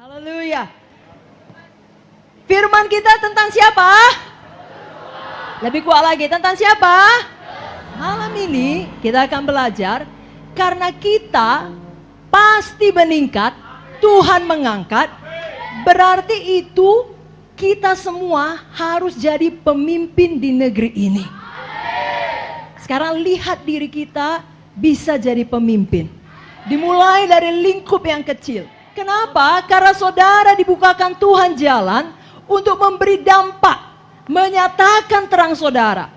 Haleluya. Firman kita tentang siapa? Lebih kuat lagi, tentang siapa? Malam ini kita akan belajar, karena kita pasti meningkat, Tuhan mengangkat, berarti itu kita semua harus jadi pemimpin di negeri ini. Sekarang lihat diri kita bisa jadi pemimpin. Dimulai dari lingkup yang kecil. Kenapa? Karena saudara dibukakan Tuhan jalan untuk memberi dampak, menyatakan terang saudara.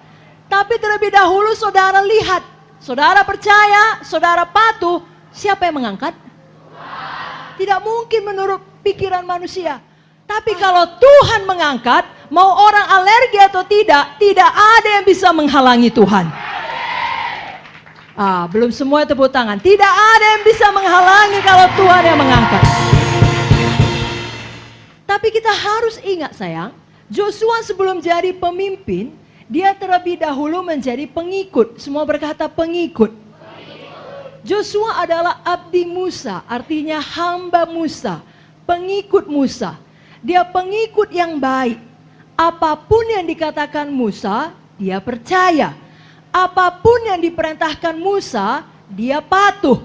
Tapi terlebih dahulu saudara lihat, saudara percaya, saudara patuh, siapa yang mengangkat? Tidak mungkin menurut pikiran manusia. Tapi kalau Tuhan mengangkat, mau orang alergi atau tidak ada yang bisa menghalangi Tuhan. Belum semua tepuk tangan. Tidak ada yang bisa menghalangi kalau Tuhan yang mengangkat. Tapi kita harus ingat sayang, Joshua sebelum jadi pemimpin, dia terlebih dahulu menjadi pengikut. Semua berkata pengikut. Joshua adalah abdi Musa, artinya hamba Musa, pengikut Musa. Dia pengikut yang baik. Apapun yang dikatakan Musa, dia percaya. Apapun yang diperintahkan Musa, dia patuh.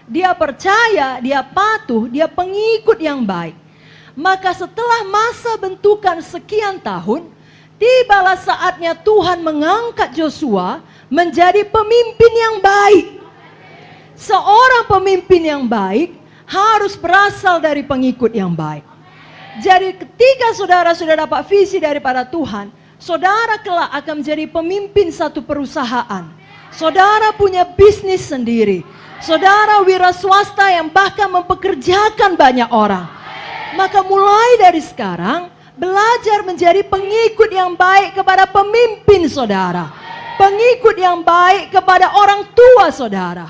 Dia percaya, dia patuh, dia pengikut yang baik. Maka setelah masa bentukan sekian tahun, tibalah saatnya Tuhan mengangkat Joshua menjadi pemimpin yang baik. Seorang pemimpin yang baik harus berasal dari pengikut yang baik. Jadi ketika saudara sudah dapat visi daripada Tuhan, saudara kelak akan menjadi pemimpin satu perusahaan. Saudara punya bisnis sendiri. Saudara wira swasta yang bahkan mempekerjakan banyak orang. Maka mulai dari sekarang, belajar menjadi pengikut yang baik kepada pemimpin saudara. Pengikut yang baik kepada orang tua saudara.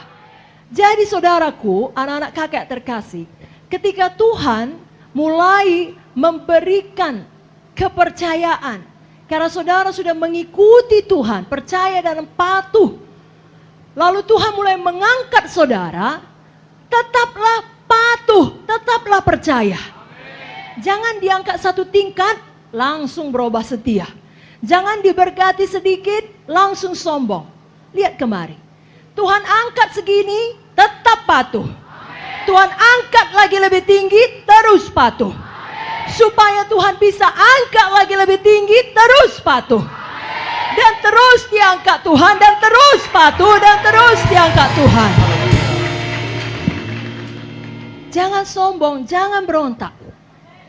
Jadi saudaraku, anak-anak kakek terkasih, ketika Tuhan mulai memberikan kepercayaan, karena saudara sudah mengikuti Tuhan, percaya dan patuh, lalu Tuhan mulai mengangkat saudara, tetaplah patuh, tetaplah percaya. Jangan diangkat satu tingkat, langsung berubah setia. Jangan diberkati sedikit, langsung sombong. Lihat kemari, Tuhan angkat segini, tetap patuh. Tuhan angkat lagi lebih tinggi, terus patuh. Supaya Tuhan bisa angkat lagi lebih tinggi, terus patuh. Dan terus diangkat Tuhan, dan terus patuh, dan terus diangkat Tuhan. Jangan sombong, jangan berontak.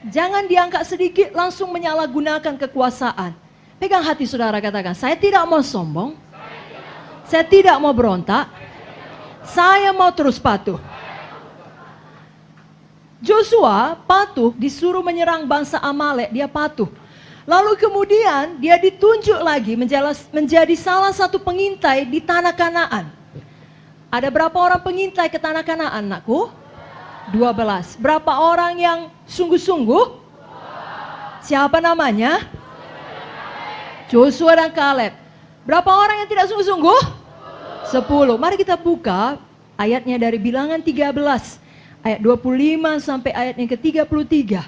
Jangan diangkat sedikit langsung menyalahgunakan kekuasaan. Pegang hati saudara, katakan, saya tidak mau sombong. Saya tidak mau berontak. Saya mau terus patuh. Joshua patuh, disuruh menyerang bangsa Amalek, dia patuh. Lalu kemudian dia ditunjuk lagi menjadi salah satu pengintai di tanah Kanaan. Ada berapa orang pengintai ke tanah Kanaan, anakku? 12. Berapa orang yang sungguh-sungguh? Siapa namanya? Joshua dan Kaleb. Berapa orang yang tidak sungguh-sungguh? 10. Mari kita buka ayatnya dari Bilangan 13. Ayat 25 sampai ayat yang ke-33.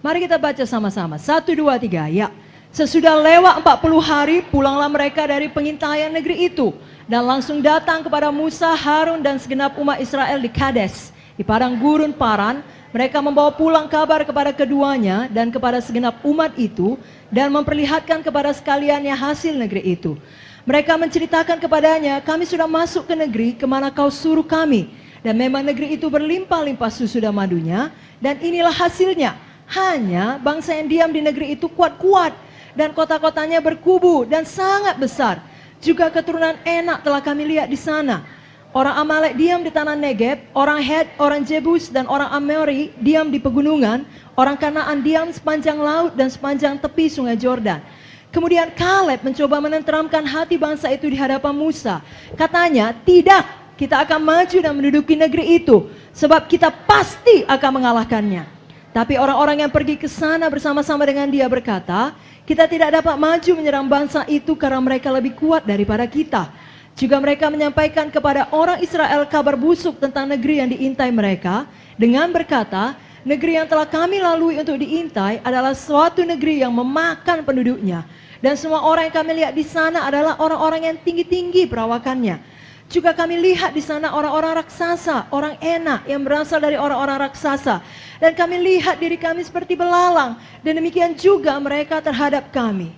Mari kita baca sama-sama. 1, 2, 3. Ya. Sesudah lewat 40 hari, pulanglah mereka dari pengintaian negeri itu. Dan langsung datang kepada Musa, Harun, dan segenap umat Israel di Kades, di padang gurun Paran. Mereka membawa pulang kabar kepada keduanya dan kepada segenap umat itu, dan memperlihatkan kepada sekaliannya hasil negeri itu. Mereka menceritakan kepadanya, kami sudah masuk ke negeri kemana kau suruh kami. Dan memang negeri itu berlimpah-limpah susu dan madunya. Dan inilah hasilnya. Hanya bangsa yang diam di negeri itu kuat-kuat. Dan kota-kotanya berkubu dan sangat besar. Juga keturunan Enak telah kami lihat di sana. Orang Amalek diam di tanah Negeb. Orang Het, orang Jebus dan orang Amori diam di pegunungan. Orang Kanaan diam sepanjang laut dan sepanjang tepi sungai Yordan. Kemudian Kaleb mencoba menenteramkan hati bangsa itu di hadapan Musa. Katanya, tidak, kita akan maju dan menduduki negeri itu, sebab kita pasti akan mengalahkannya. Tapi orang-orang yang pergi ke sana bersama-sama dengan dia berkata, kita tidak dapat maju menyerang bangsa itu karena mereka lebih kuat daripada kita. Juga mereka menyampaikan kepada orang Israel kabar busuk tentang negeri yang diintai mereka, dengan berkata, Negeri yang telah kami lalui untuk diintai adalah suatu negeri yang memakan penduduknya. Dan semua orang yang kami lihat di sana adalah orang-orang yang tinggi-tinggi perawakannya. Juga kami lihat di sana orang-orang raksasa, orang enak yang berasal dari orang-orang raksasa. Dan kami lihat diri kami seperti belalang. Dan demikian juga mereka terhadap kami.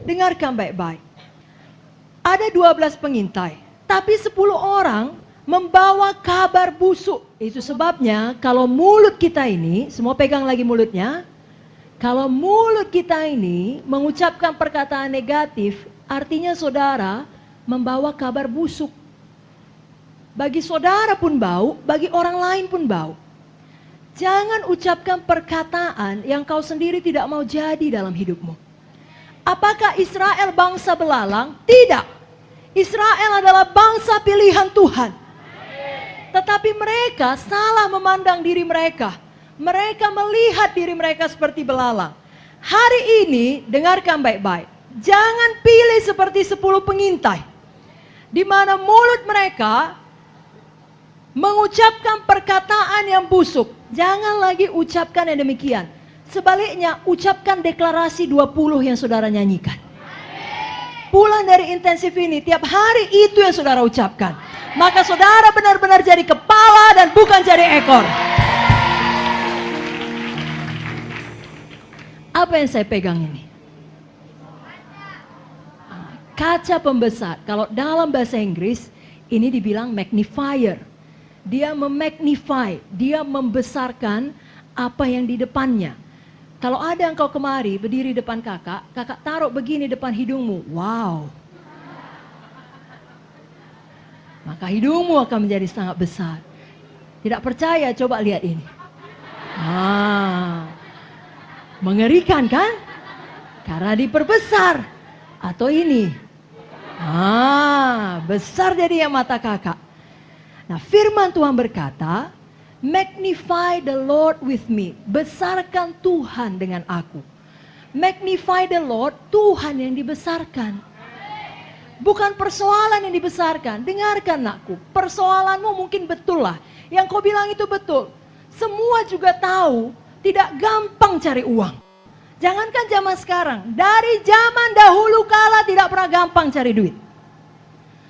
Dengarkan baik-baik. Ada 12 pengintai, tapi 10 orang membawa kabar busuk. Itu sebabnya kalau mulut kita ini, semua pegang lagi mulutnya. Kalau mulut kita ini mengucapkan perkataan negatif, artinya saudara membawa kabar busuk. Bagi saudara pun bau, bagi orang lain pun bau. Jangan ucapkan perkataan yang kau sendiri tidak mau jadi dalam hidupmu. Apakah Israel bangsa belalang? Tidak. Israel adalah bangsa pilihan Tuhan. Tetapi mereka salah memandang diri mereka. Mereka melihat diri mereka seperti belalang. Hari ini, dengarkan baik-baik. Jangan pilih seperti 10 pengintai. Di mana mulut mereka mengucapkan perkataan yang busuk. Jangan lagi ucapkan yang demikian. Sebaliknya, ucapkan deklarasi 20 yang saudara nyanyikan. Pulang dari intensif ini, tiap hari itu yang saudara ucapkan. Maka saudara benar-benar jadi kepala dan bukan jadi ekor. Apa yang saya pegang ini? Kaca pembesar. Kalau dalam bahasa Inggris, ini dibilang magnifier. Dia memagnify, dia membesarkan apa yang di depannya. Kalau ada engkau kemari, berdiri depan kakak, kakak taruh begini depan hidungmu. Wow. Maka hidungmu akan menjadi sangat besar. Tidak percaya, coba lihat ini. Mengerikan kan? Karena diperbesar. Atau ini. Besar jadi yang mata kakak. Nah, firman Tuhan berkata, magnify the Lord with me. Besarkan Tuhan dengan aku. Magnify the Lord, Tuhan yang dibesarkan. Bukan persoalan yang dibesarkan. Dengarkan nakku, persoalanmu mungkin betul lah. Yang kau bilang itu betul. Semua juga tahu, tidak gampang cari uang. Jangankan zaman sekarang, dari zaman dahulu kala tidak pernah gampang cari duit.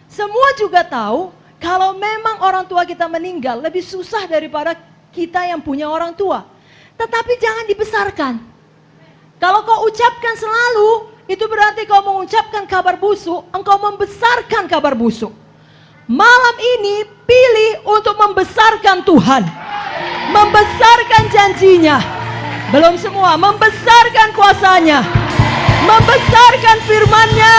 Semua juga tahu, kalau memang orang tua kita meninggal, lebih susah daripada kita yang punya orang tua. Tetapi jangan dibesarkan. Kalau kau ucapkan selalu, itu berarti kau mengucapkan kabar busuk, engkau membesarkan kabar busuk. Malam ini pilih untuk membesarkan Tuhan. Membesarkan janjinya. Belum semua, membesarkan kuasanya. Membesarkan firman-Nya.